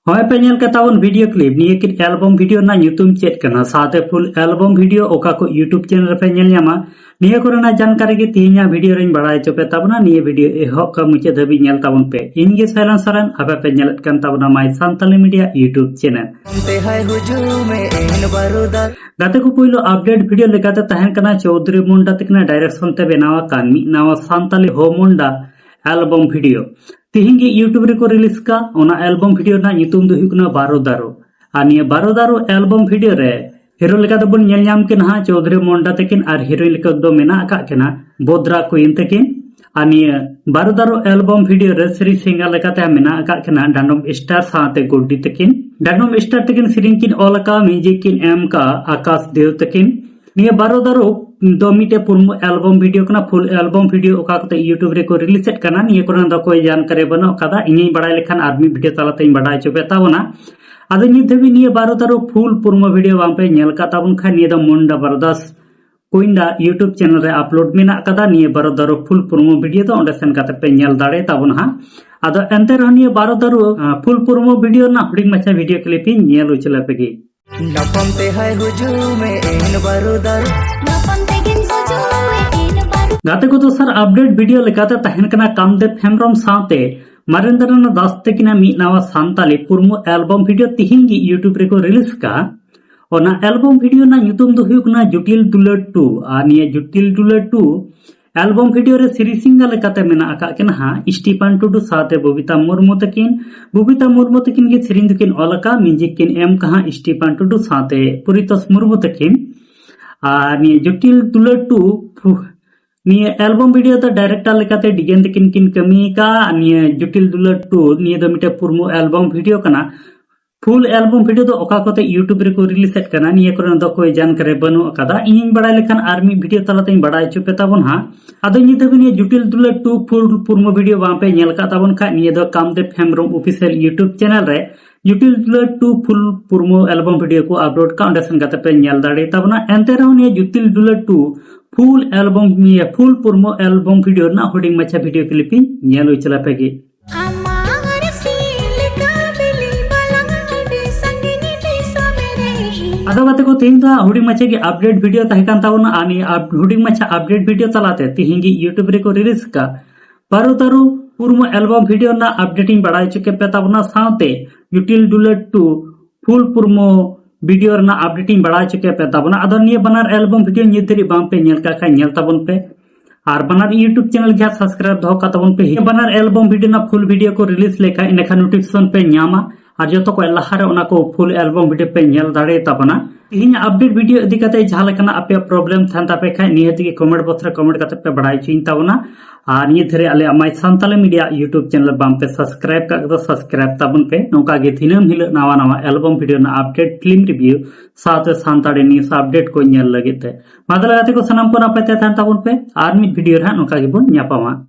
हमें पे nail कतावन video clip निये कि एल्बम वीडियो ना ᱧᱩᱛᱩᱢ चेक करना साथे फुल एल्बम वीडियो ओका को यूट्यूब चैनल पे नेल ᱧᱟᱢᱟ निये कोरेना जानकारी के तीना वीडियो रेन बड़ाई चोपे ताबना निये वीडियो एहब का मुचे धबी नेल ताबन पे इनगे साइलेंस सरन आपे पे नेलत कान ताबना my Santali media YouTube channel गाते को पुइलो अपडेट वीडियो लेकाते तहन कना चौधरी मुंडा तकना डायरेक्शन ते बेनावा कान मी नावा सांताली हो मुंडा एल्बम वीडियो तिहिंगे यूट्यूब रे को रिलीज का ओना एल्बम वीडियो ना ᱧᱩᱛᱩᱢ ᱫᱚ ᱦᱩᱭᱩᱜ ᱠᱟᱱᱟ बारोदारो आ निये बारोदारो एल्बम वीडियो रे हीरो लेका दो बन नेल ᱧᱟᱢ केना चौधरी मुंडा तकिन आर हीरोइन लेका दो मेना का केना बोद्रा क्वीन तकिन आ निये बारोदारो एल्बम वीडियो रे श्री सिंगर लेका ते मेना का केना डांडम स्टार साथे गुड्डी तकिन डांडम स्टार तकिन सिरिन किन ओलका म्यूजिक किन एम का आकाश देव तकिन निये बारोदारो दो मिटे पुरमु एल्बम वीडियो कना फुल एल्बम वीडियो ओका कते यूट्यूब रे को रिलीज एट कना निये कोना द कोई जानकारी बनो कदा इनी बड़ाई लेखान आदमी वीडियो तालाते बड़ाई चोपे ताबना आदो निधबी निये बारोदारो फुल पुरमु वीडियो बांपे नेल का ताबन खा निये द मुंडा बरदास कोइंडा यूट्यूब चैनल रे अपलोड मेना कदा निये बारोदारो फुल पुरमु वीडियो तो ओंडे सेन काते पे नेल दाड़े ताबन हा आदो एंते रह निये बारोदारो फुल पुरमु वीडियो ना हुडिंग मचा वीडियो क्लिप नेल उचला पेगी नपम ते हाय हुजूम इन बारोदारो गाते को तो सर अपडेट वीडियो लेकाते तहन कना कामदेव हेम्ब्रम साथे मरेंद्रनाथ दास तकिना मी नावा सांताली पुरमु एल्बम वीडियो तिहिंगी यूट्यूब रे को रिलीज का ओना एल्बम वीडियो ना ᱧᱩᱛᱩᱢ दो हुयुक ना जुटिल दुलर 2 आ निये जुटिल दुलर 2 एल्बम वीडियो रे सिरी सिंगर लेकाते मेना आका केना हा स्टीफन टुडू साथे बबीता मुर्मू तकिन के सिरिन तकिन ओलका म्यूजिक किन एम कहा स्टीफन टुडू साथे पुरितोस मुर्मू तकिन आ निये जुटिल दुलर 2 निये एल्बम वीडियो तो डायरेक्टर लेकाते डिगेन तकिन किन कमी का निये जुटिल दुलर 2 निये दो मिटे पुरमु एल्बम वीडियो कना फुल एल्बम वीडियो तो ओका कोते यूट्यूब रे को रिलीज एट कना निये कोरे दो कोई जानकारी बनु कदा इन बड़ाई लेखान आर्मी वीडियो तलाते बड़ाई चुपे ताबन हा आदो निये दो निये जुटिल दुलर 2 फुल पुरमु वीडियो बांपे नेल का ताबन खा निये दो Kamdev Hembrom official YouTube channel रे जुटिल दुलर 2 फुल पुरमु एल्बम वीडियो को अपलोड का ओंडे सन गाते पे नेल दाड़े ताबना एंते रहो निये जुटिल दुलर 2 फुल एल्बम निये फुल पुरमु एल्बम वीडियो ना हुडिंग मचा वीडियो क्लिप नेल उचला पेगी आदो गाते को तीन दा हुडिंग मचा की अपडेट वीडियो तहकान तावना आनी हुडिंग मचा अपडेट वीडियो तलाते तिहिंगी यूट्यूब रे को रिलीज का बारोदारो पुरमु एल्बम वीडियो ना अपडेटिंग बड़ाई चुके पे ताबना साथे जुटिल दुलर 2 फुल पुरमु वीडियो ना अपडेटिंग बड़ा चुके पे ताबना आदो निये बनार एल्बम वीडियो नियतरी बाम पे नेल का नेल ताबन पे और बनार यूट्यूब चैनल जा सब्सक्राइब दो का ताबन पे बनार एल्बम वीडियो ना फुल वीडियो को रिलीज लेका इनका नोटिफिकेशन पे न्यामा और जो तो को लहारे उना को फुल एल्बम वीडियो पे नेल दाड़े ताबना इन अपडेट वीडियो इदी कते जहां लेकना आपे प्रॉब्लम थान तापे खा नियति के कमेंट बॉक्स रे कमेंट कते पे बड़ाई चिन ताबना और निये धरे आले my Santali media YouTube channel बाम पे सब्सक्राइब का दो सब्सक्राइब ताबन पे नोका गे दिनम हिल नावा नावा एल्बम वीडियो ना अपडेट फिल्म रिव्यू साथ सांताली न्यूज़ अपडेट को नेल लगिते मादला गाते को सनम को नापते थान ताबन पे आर मी वीडियो रा नोका गे बन न्यापामा।